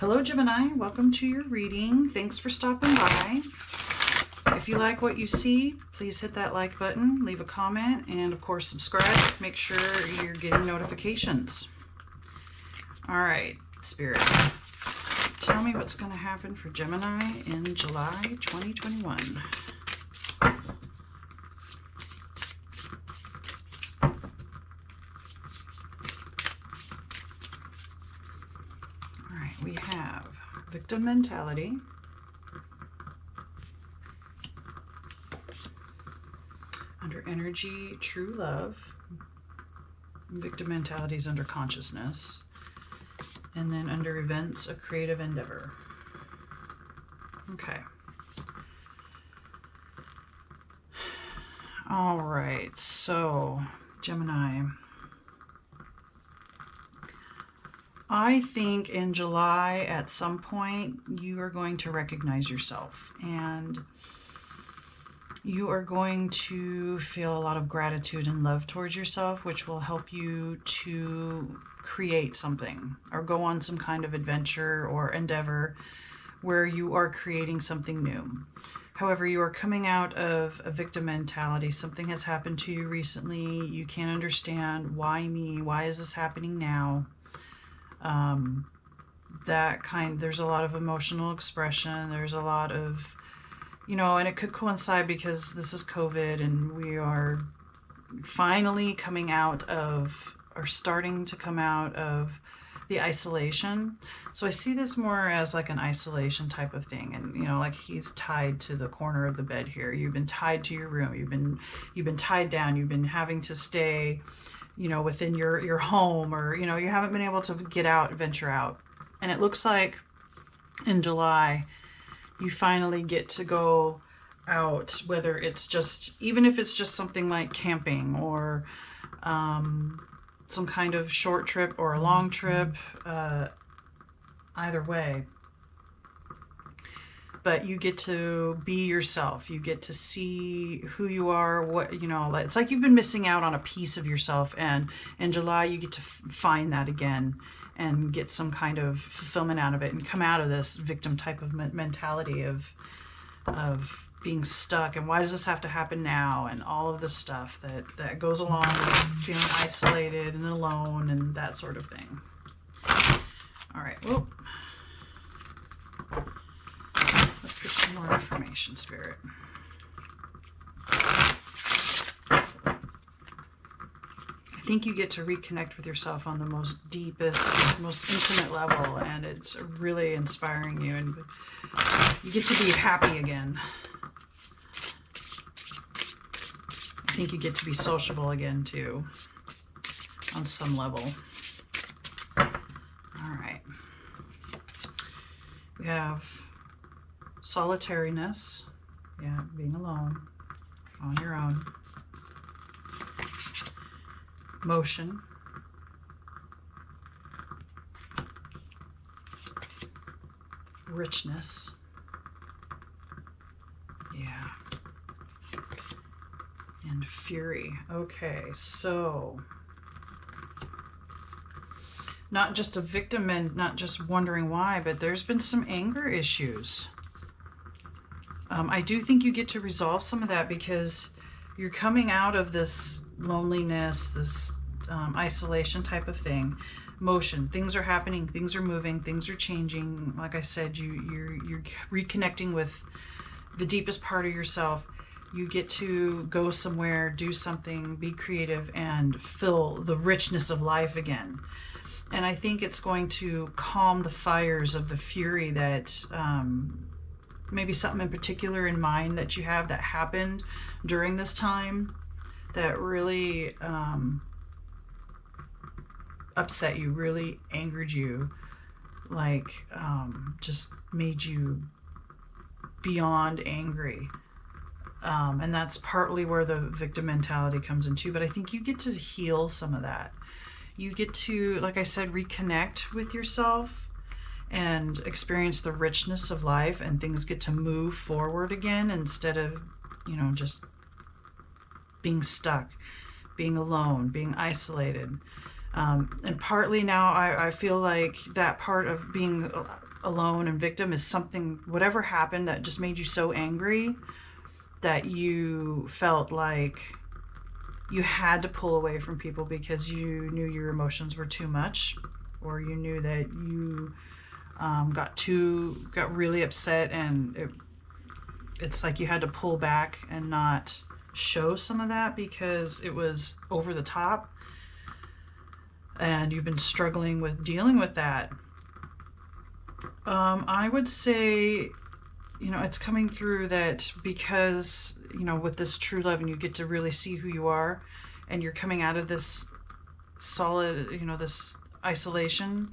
Hello Gemini, welcome to your reading. Thanks for stopping by. If you like what you see, please hit that like button, leave a comment, and of course subscribe. Make sure you're getting notifications. All right, Spirit, tell me what's going to happen for Gemini in July 2021. We have victim mentality, under energy, true love. Victim mentality is under consciousness, and then under events, a creative endeavor. Okay. All right, so Gemini, I think in July at some point you are going to recognize yourself, and you are going to feel a lot of gratitude and love towards yourself, which will help you to create something or go on some kind of adventure or endeavor where you are creating something new. However, you are coming out of a victim mentality. Something has happened to you recently. You can't understand, why me? Why is this happening now? There's a lot of emotional expression. There's a lot of, and it could coincide because this is COVID and we are finally coming out of, or starting to come out of, the isolation. So I see this more as like an isolation type of thing. And, like he's tied to the corner of the bed here. You've been tied to your room. You've been tied down. You've been having to stay within your home, or, you haven't been able to get out, venture out. And it looks like in July, you finally get to go out, whether it's even if it's just something like camping or some kind of short trip or a long trip, either way. But you get to be yourself. You get to see who you are, it's like you've been missing out on a piece of yourself. And in July, you get to find that again and get some kind of fulfillment out of it and come out of this victim type of mentality of being stuck. And why does this have to happen now? And all of the stuff that goes along with feeling isolated and alone and that sort of thing. All right. Whoop. Let's get some more information, Spirit. I think you get to reconnect with yourself on the most deepest, most intimate level, and it's really inspiring you, and you get to be happy again. I think you get to be sociable again, too, on some level. All right. We have solitariness, being alone, on your own. Motion. Richness. And fury. Okay, so not just a victim and not just wondering why, but there's been some anger issues. I do think you get to resolve some of that because you're coming out of this loneliness, this isolation type of thing. Motion, things are happening, things are moving, things are changing. Like I said, you're reconnecting with the deepest part of yourself. You get to go somewhere, do something, be creative, and feel the richness of life again. And I think it's going to calm the fires of the fury that maybe something in particular in mind that you have that happened during this time that really upset you, really angered you, like just made you beyond angry. And that's partly where the victim mentality comes into, but I think you get to heal some of that. You get to, like I said, reconnect with yourself and experience the richness of life, and things get to move forward again instead of, just being stuck, being alone, being isolated. And partly now I feel like that part of being alone and victim is something, whatever happened that just made you so angry that you felt like you had to pull away from people because you knew your emotions were too much, or you knew that you got really upset, and it's like you had to pull back and not show some of that because it was over the top, and you've been struggling with dealing with that. I would say, it's coming through that because, with this true love, and you get to really see who you are, and you're coming out of this solid, this isolation,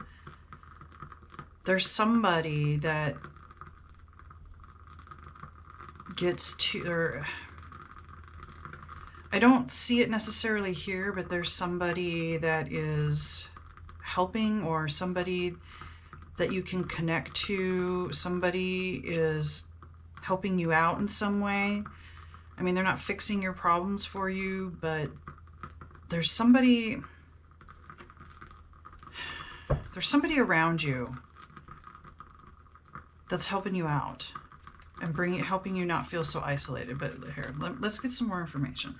there's somebody that gets to, or I don't see it necessarily here, but there's somebody that is helping, or somebody that you can connect to. Somebody is helping you out in some way. I mean, they're not fixing your problems for you, but there's somebody around you that's helping you out and helping you not feel so isolated. But here, let's get some more information.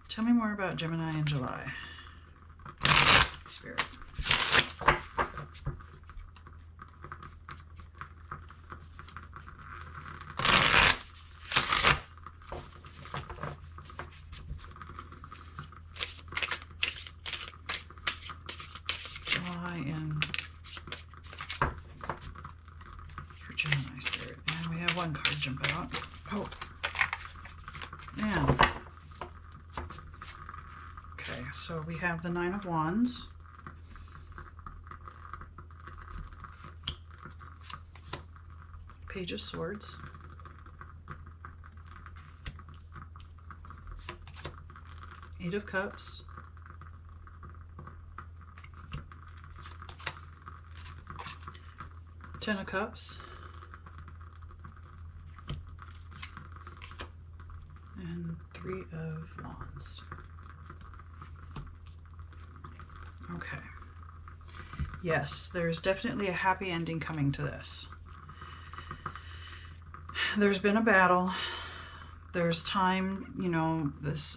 Tell me more about Gemini in July. Spirit. July in for Gemini, Spirit. And we have one card jump out. Oh. Man. Okay, so we have the Nine of Wands. Page of Swords. Eight of Cups. Ten of Cups. And Three of Wands. Okay. Yes, there's definitely a happy ending coming to this. There's been a battle. There's time,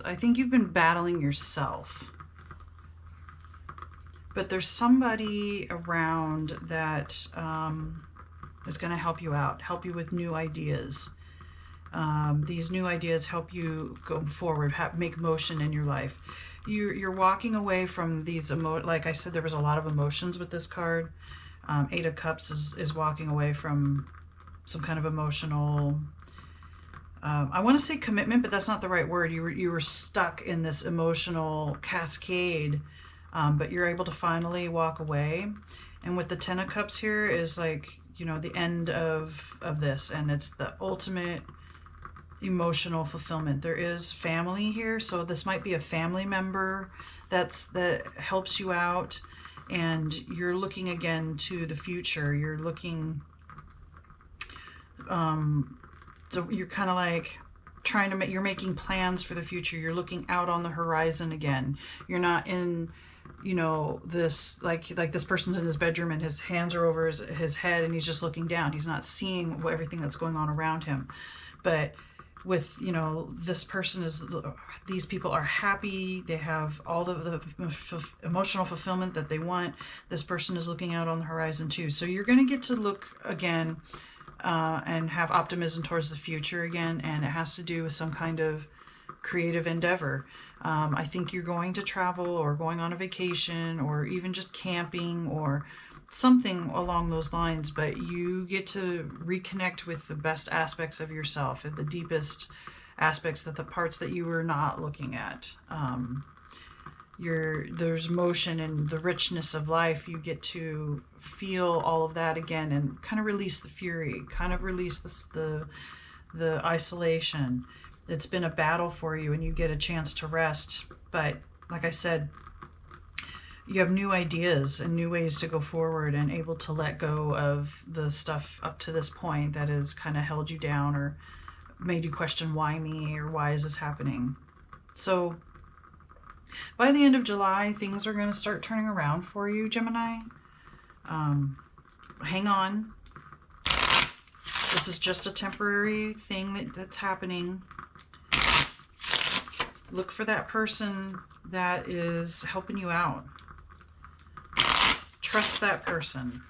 I think you've been battling yourself. But there's somebody around that is going to help you out, help you with new ideas. These new ideas help you go forward, make motion in your life. You're walking away from these like I said, there was a lot of emotions with this card. Eight of Cups is walking away from some kind of emotional, I want to say commitment, but that's not the right word. You were stuck in this emotional cascade, but you're able to finally walk away. And with the Ten of Cups here is like, the end of this, and it's the ultimate emotional fulfillment. There is family here, so this might be a family member that helps you out, and you're looking again to the future. You're looking, you're kind of like trying to you're making plans for the future. You're looking out on the horizon again. You're not in, this like this person's in his bedroom and his hands are over his head and he's just looking down. He's not seeing everything that's going on around him. But with, this person these people are happy. They have all the emotional fulfillment that they want. This person is looking out on the horizon too. So you're going to get to look again and have optimism towards the future again. And it has to do with some kind of creative endeavor. I think you're going to travel, or going on a vacation, or even just camping, or something along those lines, but you get to reconnect with the best aspects of yourself, and the deepest aspects, the parts that you were not looking at. There's motion and the richness of life. You get to feel all of that again and kind of release the fury, kind of release the isolation. It's been a battle for you, and you get a chance to rest. But like I said, you have new ideas and new ways to go forward, and able to let go of the stuff up to this point that has kind of held you down or made you question, why me, or why is this happening? So by the end of July, things are going to start turning around for you, Gemini. Hang on. This is just a temporary thing that's happening. Look for that person that is helping you out. Trust that person.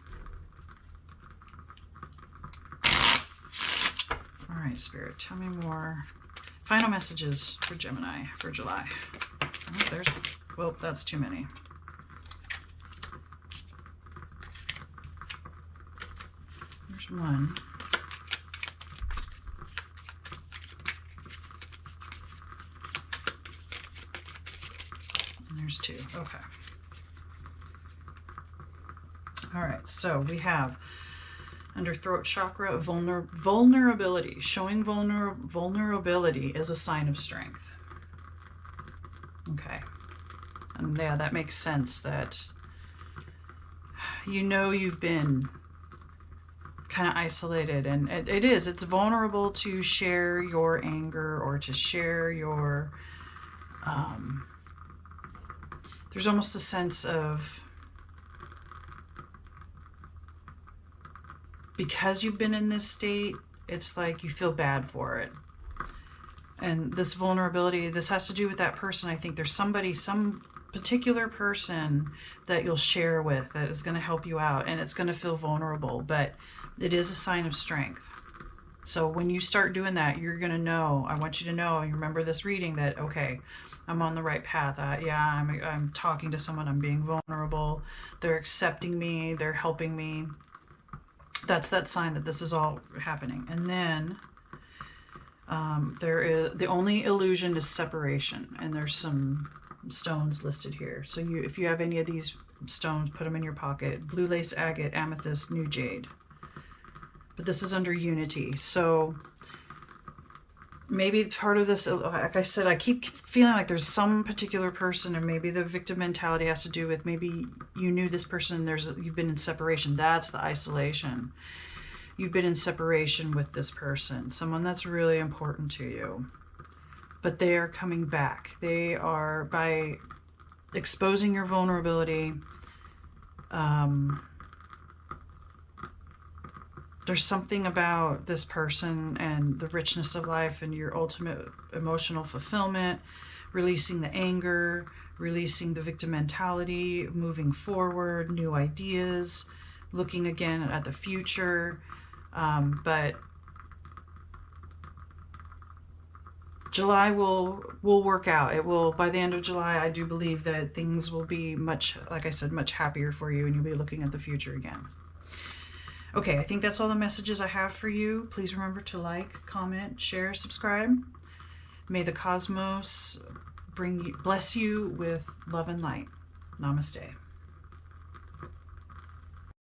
All right, Spirit, tell me more. Final messages for Gemini for July. Oh, well, that's too many. There's one. And there's two. Okay. All right, so we have under throat chakra, vulnerability. Showing vulnerability is a sign of strength. Okay. And yeah, that makes sense that you've been kind of isolated, and it's vulnerable to share your anger or to share your, there's almost a sense of, because you've been in this state, it's like you feel bad for it. And this vulnerability, this has to do with that person. I think there's some particular person that you'll share with that is going to help you out, and it's going to feel vulnerable, but it is a sign of strength. So when you start doing that, you're going to know, I want you to know, you remember this reading, that, okay, I'm on the right path. I'm talking to someone, I'm being vulnerable, they're accepting me, they're helping me. That's that sign that this is all happening. And then there is, the only illusion is separation, and there's some stones listed here. So if you have any of these stones, put them in your pocket. Blue lace, agate, amethyst, new jade. But this is under unity. So maybe part of this, like I said, I keep feeling like there's some particular person, or maybe the victim mentality has to do with, maybe you knew this person, you've been in separation. That's the isolation. You've been in separation with this person, someone that's really important to you. But they are coming back. They are, by exposing your vulnerability, there's something about this person and the richness of life and your ultimate emotional fulfillment, releasing the anger, releasing the victim mentality, moving forward, new ideas, looking again at the future. But July will work out. It will, by the end of July, I do believe that things will be much, like I said, much happier for you, and you'll be looking at the future again. Okay, I think that's all the messages I have for you. Please remember to like, comment, share, subscribe. May the cosmos bless you with love and light. Namaste.